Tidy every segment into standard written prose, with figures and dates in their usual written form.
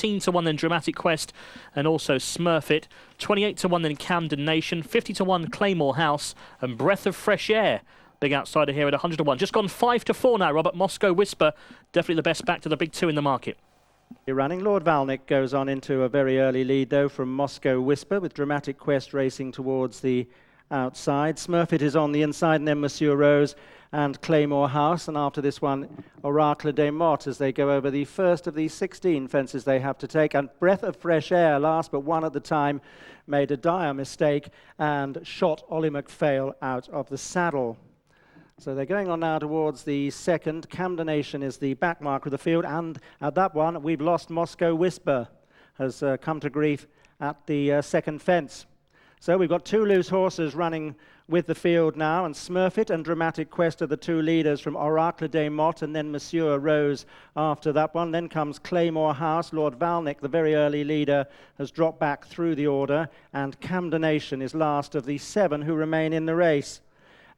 18-1 then Dramatic Quest and also Smurfit. 28-1 then Camdenation. 50-1 Claymore House and Breath of Fresh Air. Big outsider here at 100-1. Just gone 5-4 now, Robert. Moscow Whisper, definitely the best back to the big two in the market. Running. Lord Valnick goes on into a very early lead, though, from Moscow Whisper, with Dramatic Quest racing towards the outside. Smurfit is on the inside, and then Monsieur Rose and Claymore House. And after this one, Oracle des Mottes, as they go over the first of the 16 fences they have to take. And Breath of Fresh Air, last but one at the time, made a dire mistake and shot Ollie McPhail out of the saddle. So they're going on now towards the second. Camdenation is the back marker of the field, and at that one, we've lost Moscow Whisper, has come to grief at the second fence. So we've got two loose horses running with the field now, and Smurfit and Dramatic Quest are the two leaders from Oracle des Mottes, and then Monsieur Rose after that one. Then comes Claymore House. Lord Valnick, the very early leader, has dropped back through the order, and Camdenation is last of the 7 who remain in the race.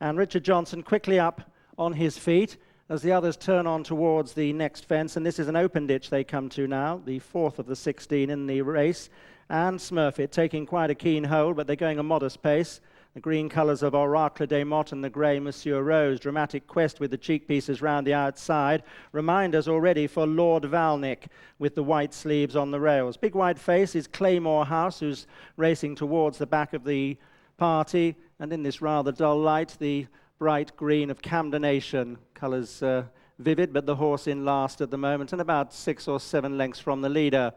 And Richard Johnson quickly up on his feet as the others turn on towards the next fence. And this is an open ditch they come to now, the 4th of the 16 in the race. And Smurfit taking quite a keen hold, but they're going a modest pace. The green colours of Oracle des Mottes and the grey Monsieur Rose. Dramatic Quest with the cheek pieces round the outside. Reminders already for Lord Valnick with the white sleeves on the rails. Big white face is Claymore House, who's racing towards the back of the party. And in this rather dull light, the bright green of Camdenation. Colours vivid, but the horse in last at the moment, and about 6 or 7 lengths from the leader.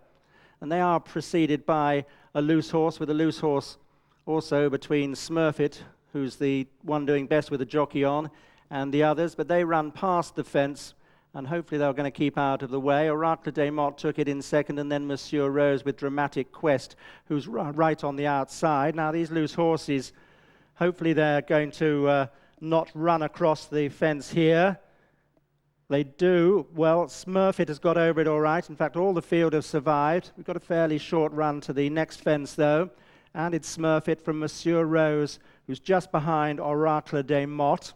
And they are preceded by a loose horse, with a loose horse also between Smurfit, who's the one doing best with the jockey on, and the others. But they run past the fence, and hopefully they're going to keep out of the way. Oracle des Mottes took it in second, and then Monsieur Rose with Dramatic Quest, who's right on the outside. Now these loose horses, hopefully they're going to not run across the fence here. They do. Well, Smurfit has got over it all right. In fact, all the field have survived. We've got a fairly short run to the next fence, though. And it's Smurfit from Monsieur Rose, who's just behind Oracle des Mottes.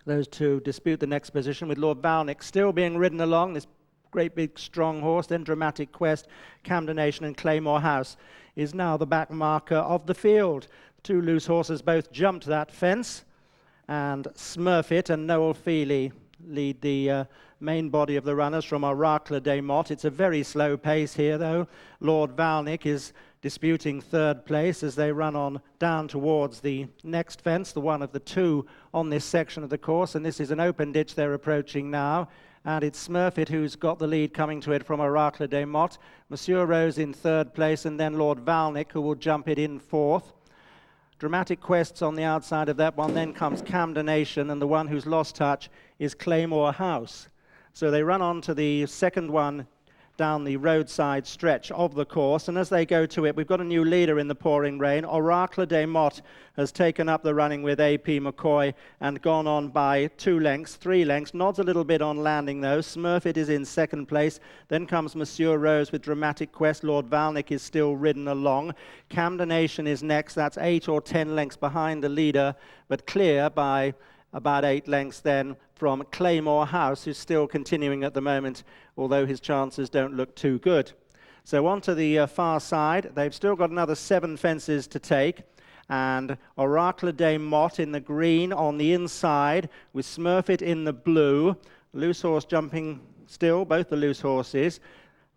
Those two dispute the next position, with Lord Valnick still being ridden along, this great big strong horse. Then Dramatic Quest, Camdenation and Claymore House is now the back marker of the field. Two loose horses both jumped that fence, and Smurfit and Noel Feely lead the main body of the runners from Oracle des Mottes. It's a very slow pace here, though. Lord Valnick is disputing third place as they run on down towards the next fence, the one of the 2 on this section of the course. And this is an open ditch they're approaching now. And it's Smurfit who's got the lead coming to it from Oracle des Mottes. Monsieur Rose in third place, and then Lord Valnick, who will jump it in 4th. Dramatic Quest's on the outside of that one. Then comes Camdenation, and the one who's lost touch is Claymore House. So they run on to the second one down the roadside stretch of the course, and as they go to it, we've got a new leader in the pouring rain. Oracle des Mottes has taken up the running with A.P. McCoy and gone on by 2 lengths, 3 lengths, nods a little bit on landing though. Smurfit is in second place, then comes Monsieur Rose with Dramatic Quest. Lord Valnick is still ridden along. Camdenation is next, that's 8 or 10 lengths behind the leader, but clear by about 8 lengths then from Claymore House, who's still continuing at the moment, although his chances don't look too good. So on to the far side. They've still got another 7 fences to take, and Oracle des Mottes in the green on the inside, with Smurfit in the blue. Loose horse jumping still, both the loose horses.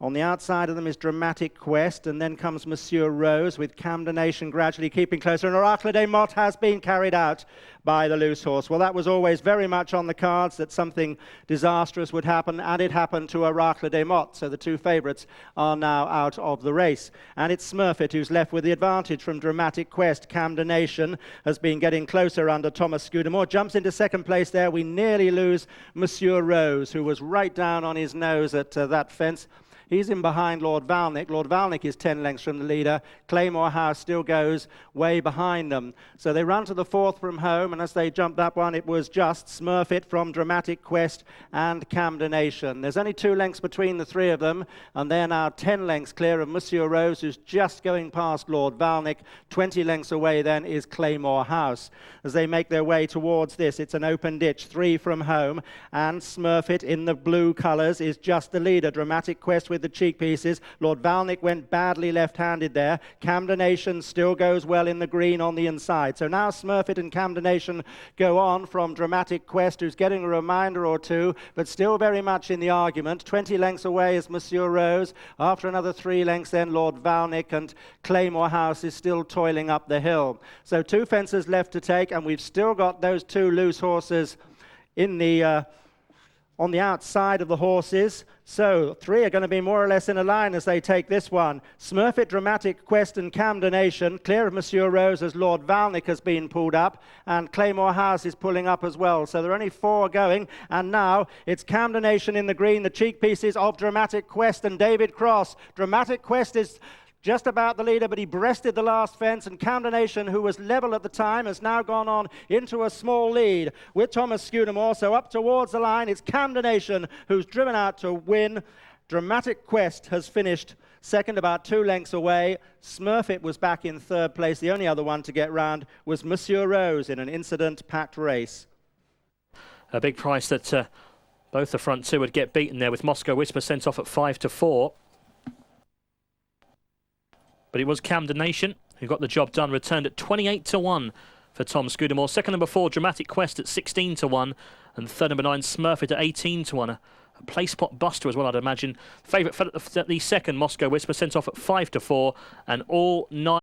On the outside of them is Dramatic Quest, and then comes Monsieur Rose with Camdenation gradually keeping closer, and Oracle des Mottes has been carried out by the loose horse. Well, that was always very much on the cards, that something disastrous would happen, and it happened to Oracle des Mottes, so the 2 favourites are now out of the race. And it's Smurfit who's left with the advantage from Dramatic Quest. Camdenation has been getting closer under Thomas Scudamore, jumps into second place there. We nearly lose Monsieur Rose, who was right down on his nose at that fence. He's in behind Lord Valnick. Lord Valnick is 10 lengths from the leader. Claymore House still goes way behind them. So they run to the 4th from home, and as they jump that one, it was just Smurfit from Dramatic Quest and Camdenation. There's only 2 lengths between the 3 of them, and they're now 10 lengths clear of Monsieur Rose, who's just going past Lord Valnick. 20 lengths away then is Claymore House. As they make their way towards this, it's an open ditch, 3 from home, and Smurfit in the blue colours is just the leader. Dramatic Quest with with the cheek pieces. Lord Valnick went badly left-handed there. Camdenation still goes well in the green on the inside. So now Smurfit and Camdenation go on from Dramatic Quest, who's getting a reminder or two, but still very much in the argument. 20 lengths away is Monsieur Rose. After another 3 lengths then Lord Valnick, and Claymore House is still toiling up the hill. So 2 fences left to take, and we've still got those 2 loose horses in the on the outside of the horses. So 3 are going to be more or less in a line as they take this one. Smurfit, Dramatic Quest and Camdenation, clear of Monsieur Rose as Lord Valnick has been pulled up, and Claymore House is pulling up as well. So there are only 4 going, and now it's Camdenation in the green, the cheek pieces of Dramatic Quest and David Cross. Dramatic Quest is just about the leader, but he breasted the last fence, and Camdenation, who was level at the time, has now gone on into a small lead with Thomas Scudamore. So up towards the line, it's Camdenation who's driven out to win. Dramatic Quest has finished second, about 2 lengths away. Smurfit was back in 3rd place. The only other one to get round was Monsieur Rose in an incident-packed race. A big price that both the front 2 would get beaten there, with Moscow Whisper sent off at 5 to 4. But it was Camdenation who got the job done, returned at 28 to 1 for Tom Scudamore. Second number 4, Dramatic Quest at 16 to 1. And third number 9, Smurfit at 18 to 1. A play spot buster as well, I'd imagine. Favourite for the second, Moscow Whisper, sent off at 5 to 4. And all 9